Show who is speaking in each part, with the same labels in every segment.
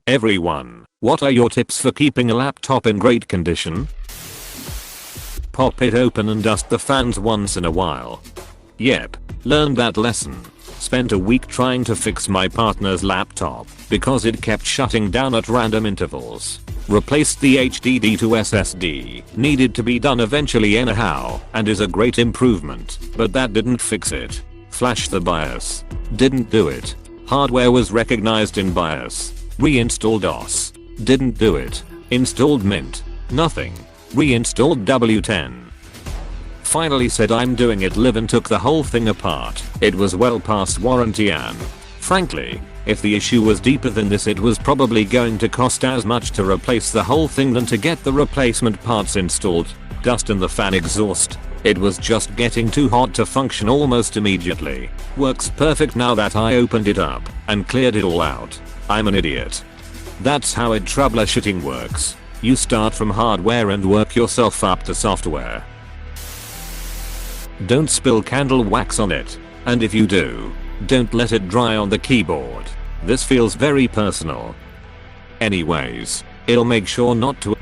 Speaker 1: Everyone, what are your tips for keeping a laptop in great condition? Pop it open and dust the fans once in a while. Yep, learned that lesson. Spent a week trying to fix my partner's laptop because it kept shutting down at random intervals. Replaced the HDD to SSD. Needed to be done eventually anyhow and is a great improvement, but that didn't fix it. Flashed the BIOS. Didn't do it. Hardware was recognized in BIOS. Reinstalled DOS. Didn't do it. Installed Mint. Nothing. Reinstalled W10. Finally said I'm doing it live and took the whole thing apart. It was well past warranty and, frankly, if the issue was deeper than this it was probably going to cost as much to replace the whole thing than to get the replacement parts installed. Dust in the fan exhaust. It was just getting too hot to function almost immediately. Works perfect now that I opened it up and cleared it all out. I'm an idiot. That's how it troubleshooting works. You start from hardware and work yourself up to software. Don't spill candle wax on it. And if you do, don't let it dry on the keyboard. This feels very personal. Anyways, it'll make sure not to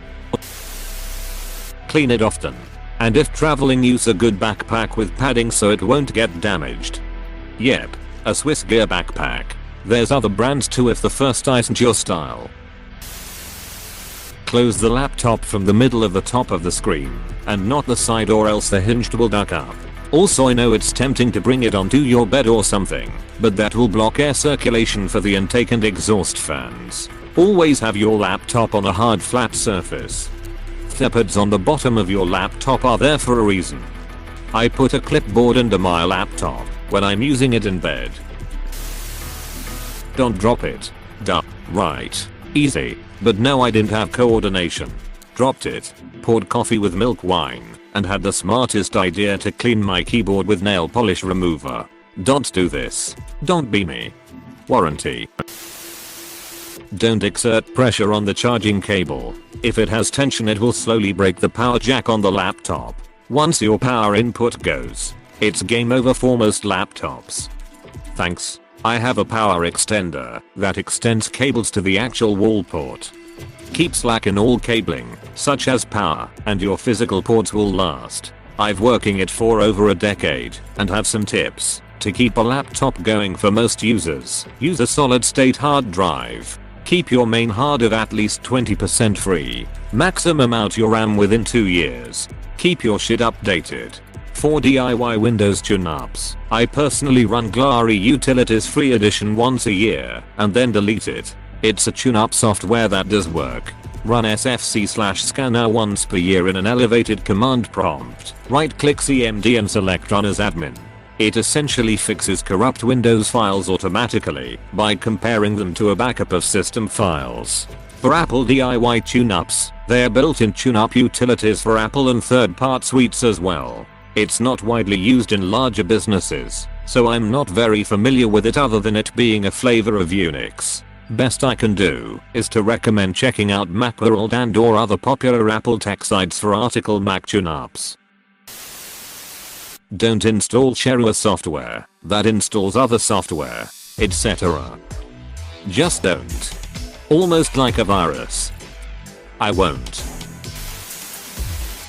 Speaker 1: clean it often. And if traveling, use a good backpack with padding so it won't get damaged. Yep, a Swiss gear backpack. There's other brands too if the first isn't your style. Close the laptop from the middle of the top of the screen and not the side or else the hinge will duck up. Also, I know it's tempting to bring it onto your bed or something, but that will block air circulation for the intake and exhaust fans. Always have your laptop on a hard flat surface. Pads on the bottom of your laptop are there for a reason. I put a clipboard under my laptop when I'm using it in bed. Don't drop it. Duh. Right. Easy. But no, I didn't have coordination. Dropped it. Poured coffee with milk wine and had the smartest idea to clean my keyboard with nail polish remover. Don't do this. Don't be me. Warranty. Don't exert pressure on the charging cable. If it has tension it will slowly break the power jack on the laptop. Once your power input goes, it's game over for most laptops. Thanks. I have a power extender that extends cables to the actual wall port. Keep slack in all cabling, such as power, and your physical ports will last. I've working it for over a decade and have some tips to keep a laptop going for most users. Use a solid state hard drive. Keep your main hard at least 20% free. Maximum out your RAM within 2 years. Keep your shit updated. For DIY Windows tune-ups, I personally run Glari Utilities Free Edition once a year and then delete it. It's a tune-up software that does work. Run sfc/scanner once per year in an elevated command prompt. Right-click CMD and select Run as admin. It essentially fixes corrupt Windows files automatically by comparing them to a backup of system files. For Apple DIY tune-ups, there are built-in tune-up utilities for Apple and third-party suites as well. It's not widely used in larger businesses, so I'm not very familiar with it other than it being a flavor of Unix. Best I can do is to recommend checking out Macworld and or other popular Apple tech sites for article Mac tune-ups. Don't install shareware software that installs other software, etc. Just don't. Almost like a virus. I won't.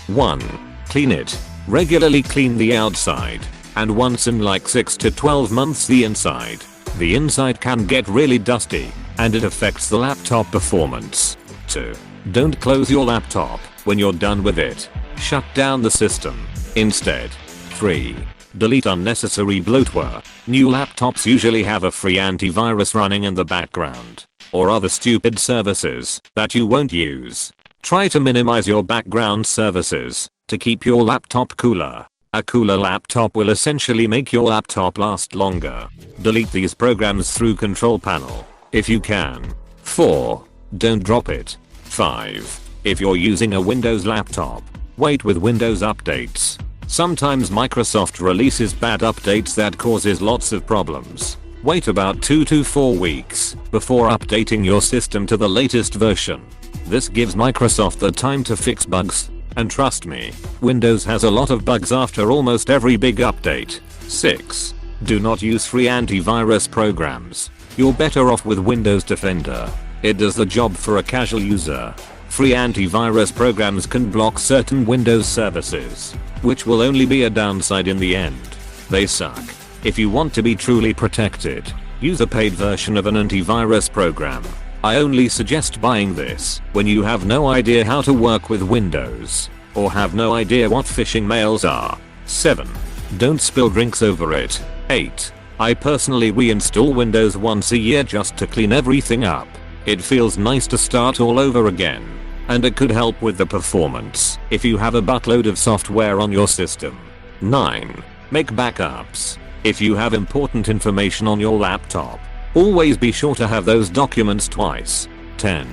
Speaker 1: 1. Clean it. Regularly clean the outside, and once in like 6 to 12 months the inside. The inside can get really dusty, and it affects the laptop performance. 2. Don't close your laptop when you're done with it. Shut down the system instead. 3. Delete unnecessary bloatware. New laptops usually have a free antivirus running in the background, or other stupid services that you won't use. Try to minimize your background services to keep your laptop cooler. A cooler laptop will essentially make your laptop last longer. Delete these programs through Control Panel if you can. 4. Don't drop it. 5. If you're using a Windows laptop, wait with Windows updates. Sometimes Microsoft releases bad updates that causes lots of problems. Wait about 2 to 4 weeks before updating your system to the latest version. This gives Microsoft the time to fix bugs. And trust me, Windows has a lot of bugs after almost every big update. 6. Do not use free antivirus programs. You're better off with Windows Defender. It does the job for a casual user. Free antivirus programs can block certain Windows services, which will only be a downside in the end. They suck. If you want to be truly protected, use a paid version of an antivirus program. I only suggest buying this when you have no idea how to work with Windows, or have no idea what phishing mails are. 7. Don't spill drinks over it. 8. I personally reinstall Windows once a year just to clean everything up. It feels nice to start all over again. And it could help with the performance if you have a buttload of software on your system. 9. Make backups. If you have important information on your laptop, always be sure to have those documents twice. 10.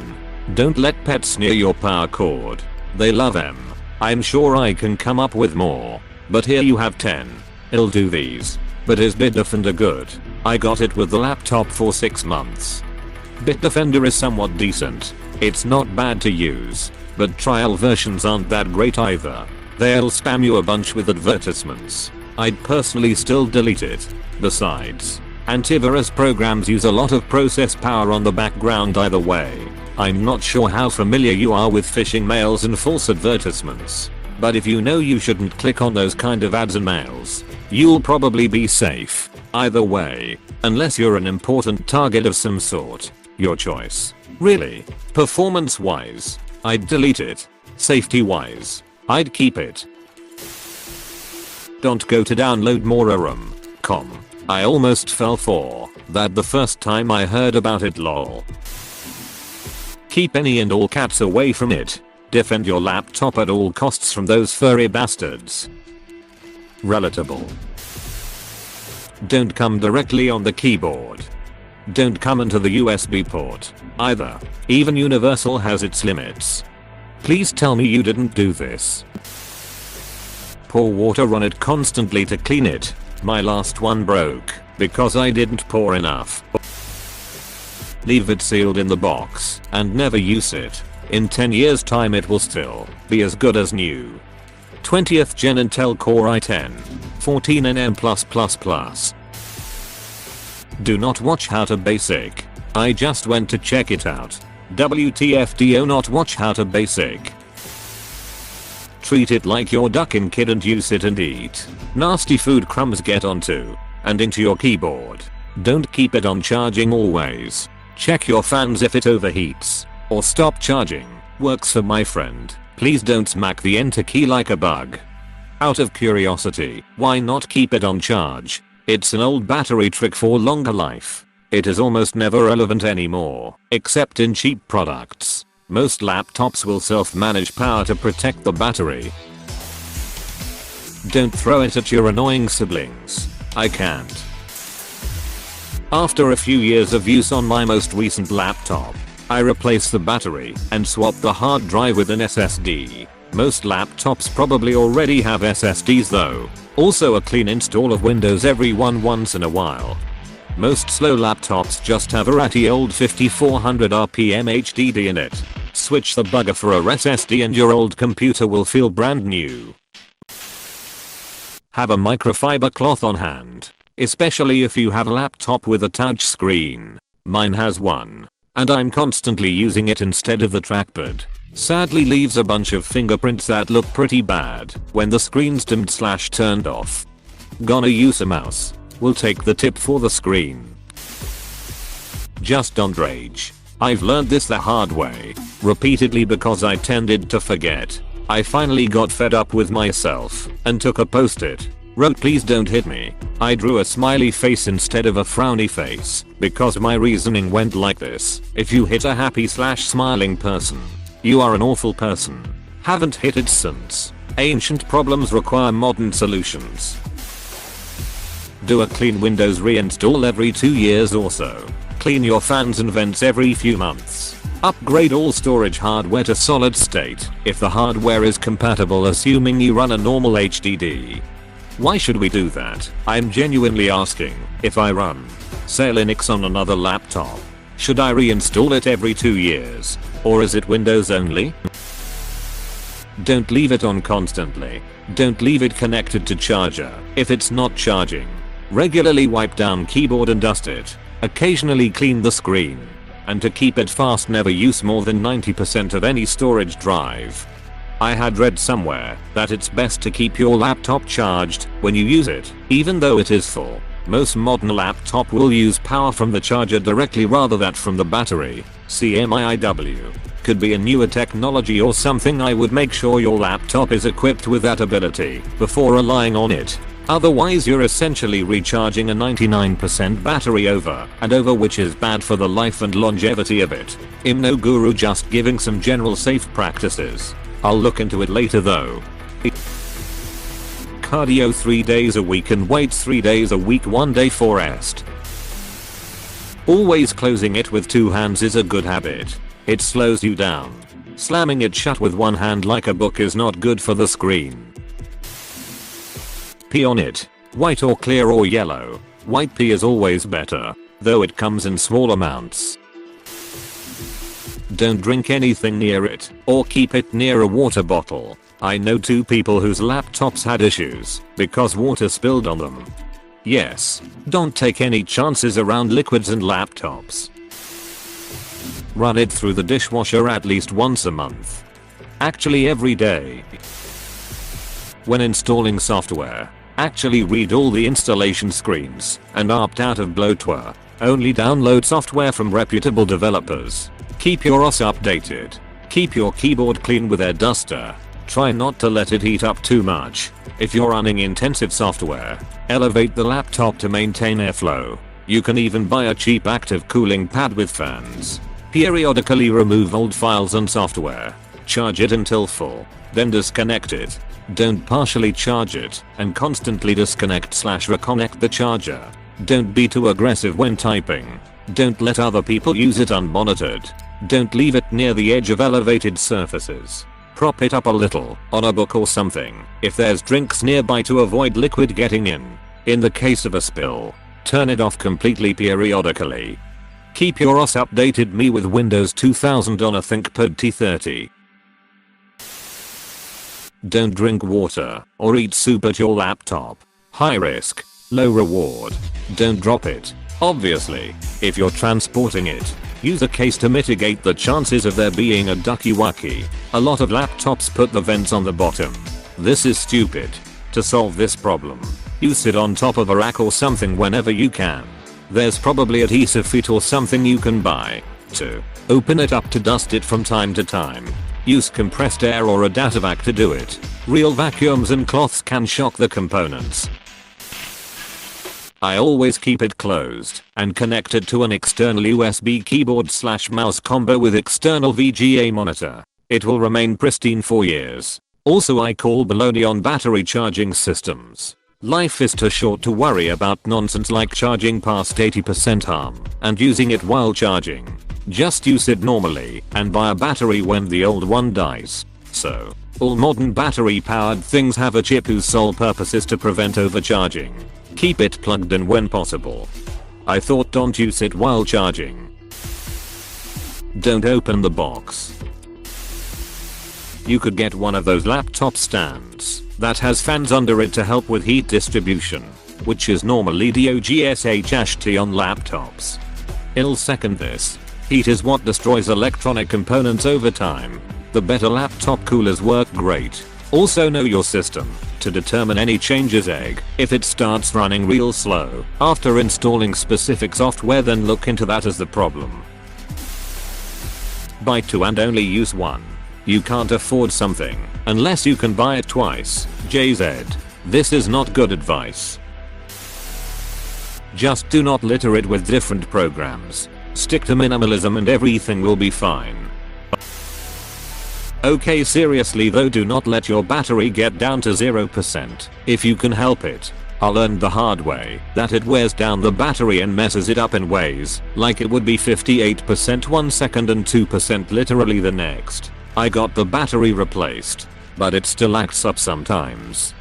Speaker 1: Don't let pets near your power cord. They love them. I'm sure I can come up with more, but here you have 10. It'll do these. But is Bitdefender good? I got it with the laptop for 6 months. Bitdefender is somewhat decent. It's not bad to use, but trial versions aren't that great either. They'll spam you a bunch with advertisements. I'd personally still delete it. Besides, antivirus programs use a lot of process power on the background either way. I'm not sure how familiar you are with phishing mails and false advertisements, but if you know you shouldn't click on those kind of ads and mails, you'll probably be safe. Either way, unless you're an important target of some sort. Your choice. Really. Performance wise, I'd delete it. Safety wise, I'd keep it. Don't go to download morearum.com. I almost fell for that the first time I heard about it, lol. Keep any and all cats away from it. Defend your laptop at all costs from those furry bastards. Relatable. Don't come directly on the keyboard. Don't come into the USB port either. Even Universal has its limits. Please tell me you didn't do this. Pour water on it constantly to clean it. My last one broke because I didn't pour enough. Leave it sealed in the box and never use it. In 10 years time it will still be as good as new. 20th Gen Intel Core i10 14nm+++. Do not watch How to Basic. I just went to check it out. WTF, do not watch How to Basic. Treat it like your ducking kid and use it and eat. Nasty food crumbs get onto and into your keyboard. Don't keep it on charging always. Check your fans if it overheats, or stop charging. Works for my friend. Please don't smack the enter key like a bug. Out of curiosity, why not keep it on charge? It's an old battery trick for longer life. It is almost never relevant anymore, except in cheap products. Most laptops will self-manage power to protect the battery. Don't throw it at your annoying siblings. I can't. After a few years of use on my most recent laptop, I replaced the battery and swapped the hard drive with an SSD. Most laptops probably already have SSDs though. Also a clean install of Windows every once in a while. Most slow laptops just have a ratty old 5400 RPM HDD in it. Switch the bugger for a SSD and your old computer will feel brand new. Have a microfiber cloth on hand, especially if you have a laptop with a touch screen. Mine has one, and I'm constantly using it instead of the trackpad. Sadly leaves a bunch of fingerprints that look pretty bad when the screen's dimmed/turned off. Gonna use a mouse. We'll take the tip for the screen. Just don't rage. I've learned this the hard way, repeatedly because I tended to forget. I finally got fed up with myself and took a post-it. Wrote please don't hit me. I drew a smiley face instead of a frowny face because my reasoning went like this. If you hit a happy/smiling person, you are an awful person. Haven't hit it since. Ancient problems require modern solutions. Do a clean Windows reinstall every 2 years or so. Clean your fans and vents every few months. Upgrade all storage hardware to solid state if the hardware is compatible, assuming you run a normal HDD. Why should we do that? I'm genuinely asking. If I run, say, Linux on another laptop, should I reinstall it every 2 years? Or is it Windows only? Don't leave it on constantly. Don't leave it connected to charger if it's not charging. Regularly wipe down keyboard and dust it. Occasionally clean the screen. and to keep it fast never use more than 90% of any storage drive. I had read somewhere that it's best to keep your laptop charged when you use it, even though it is full. Most modern laptop will use power from the charger directly rather than from the battery. CMIW. Could be a newer technology or something. I would make sure your laptop is equipped with that ability before relying on it. Otherwise you're essentially recharging a 99% battery over and over, which is bad for the life and longevity of it. I'm no guru, just giving some general safe practices. I'll look into it later though. Cardio 3 days a week and weights 3 days a week, 1 day for rest. Always closing it with 2 hands is a good habit. It slows you down. Slamming it shut with 1 hand like a book is not good for the screen. Pee on it. White or clear or yellow. White pee is always better, though it comes in small amounts. Don't drink anything near it, or keep it near a water bottle. I know 2 people whose laptops had issues because water spilled on them. Yes, don't take any chances around liquids and laptops. Run it through the dishwasher at least once a month. Actually every day. When installing software, actually read all the installation screens and opt out of bloatware. Only download software from reputable developers. Keep your OS updated. Keep your keyboard clean with a duster. Try not to let it heat up too much. If you're running intensive software, elevate the laptop to maintain airflow. You can even buy a cheap active cooling pad with fans. Periodically remove old files and software. Charge it until full, then disconnect it. Don't partially charge it and constantly disconnect/reconnect the charger. Don't be too aggressive when typing. Don't let other people use it unmonitored. Don't leave it near the edge of elevated surfaces. Prop it up a little on a book or something if there's drinks nearby to avoid liquid getting in. In the case of a spill, turn it off completely periodically. Keep your OS updated me with Windows 2000 on a ThinkPad T30. Don't drink water or eat soup at your laptop. High risk, low reward. Don't drop it. Obviously, if you're transporting it, use a case to mitigate the chances of there being a ducky-wucky. A lot of laptops put the vents on the bottom. This is stupid. To solve this problem, you sit on top of a rack or something whenever you can. There's probably adhesive feet or something you can buy. To open it up to dust it from time to time. Use compressed air or a Datavac to do it. Real vacuums and cloths can shock the components. I always keep it closed and connected to an external USB keyboard/mouse combo with external VGA monitor. It will remain pristine for years. Also, I call baloney on battery charging systems. Life is too short to worry about nonsense like charging past 80% harm and using it while charging. Just use it normally and buy a battery when the old one dies. So, all modern battery powered things have a chip whose sole purpose is to prevent overcharging. Keep it plugged in when possible. I thought don't use it while charging. Don't open the box. You could get one of those laptop stands that has fans under it to help with heat distribution, which is normally DOGSHT on laptops. I'll second this. Heat is what destroys electronic components over time. The better laptop coolers work great. Also know your system to determine any changes if it starts running real slow after installing specific software, then look into that as the problem. Buy 2 and only use 1. You can't afford something unless you can buy it twice. JZ. This is not good advice. Just do not litter it with different programs. Stick to minimalism and everything will be fine. Okay, seriously though, do not let your battery get down to 0% if you can help it. I learned the hard way that it wears down the battery and messes it up in ways like it would be 58% one second and 2% literally the next. I got the battery replaced, but it still acts up sometimes.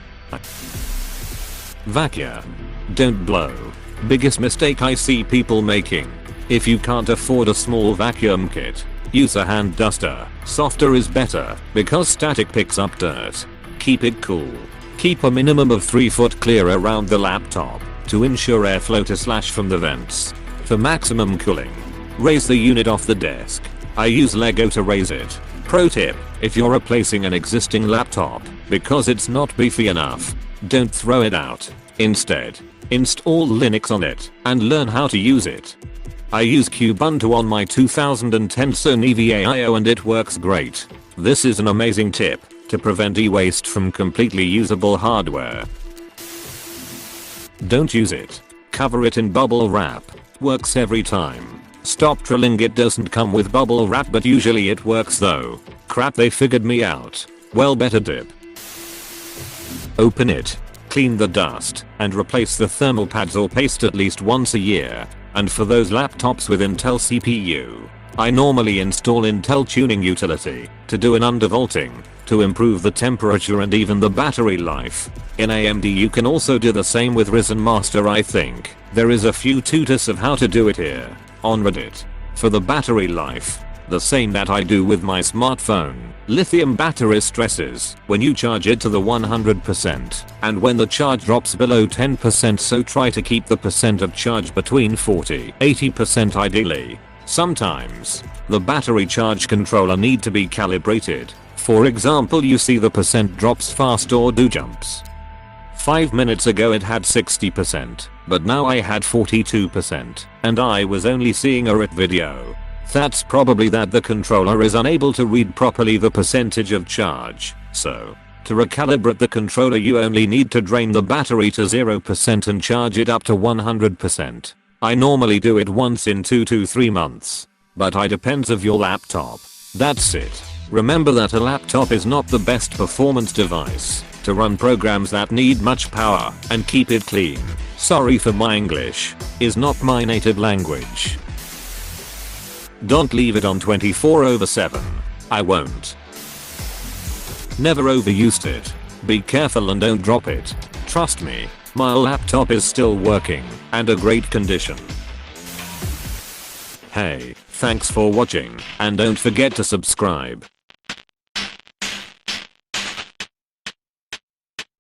Speaker 1: Vacuum. Don't blow. Biggest mistake I see people making. If you can't afford a small vacuum kit, use a hand duster. Softer is better because static picks up dirt. Keep it cool. Keep a minimum of 3 foot clear around the laptop to ensure airflow to/from the vents. For maximum cooling, Raise the unit off the desk. I use Lego to raise it. Pro tip, if you're replacing an existing laptop because it's not beefy enough, don't throw it out. Instead, install Linux on it and learn how to use it. I use Kubuntu on my 2010 Sony VAIO and it works great. This is an amazing tip to prevent e-waste from completely usable hardware. Don't use it. Cover it in bubble wrap. Works every time. Stop trolling, it doesn't come with bubble wrap but usually it works though. Crap, they figured me out. Well, better dip. Open it. Clean the dust and replace the thermal pads or paste at least once a year. And for those laptops with Intel CPU, I normally install Intel Tuning Utility to do an undervolting to improve the temperature and even the battery life. In AMD you can also do the same with Ryzen Master. I think there is a few tutors of how to do it here on Reddit. For the battery life, the same that I do with my smartphone. Lithium battery stresses when you charge it to the 100% and when the charge drops below 10%, so try to keep the percent of charge between 40-80% ideally. Sometimes the battery charge controller need to be calibrated. For example, you see the percent drops fast or do jumps. 5 minutes ago it had 60%, but now I had 42% and I was only seeing a RIT video. That's probably that the controller is unable to read properly the percentage of charge. So, to recalibrate the controller you only need to drain the battery to 0% and charge it up to 100%. I normally do it once in 2 to 3 months. But it depends of your laptop. That's it. Remember that a laptop is not the best performance device to run programs that need much power and keep it clean. Sorry for my English, is not my native language. Don't leave it on 24/7. I won't. Never overused it. Be careful and don't drop it. Trust me, my laptop is still working and a great condition. Hey, thanks for watching and don't forget to subscribe.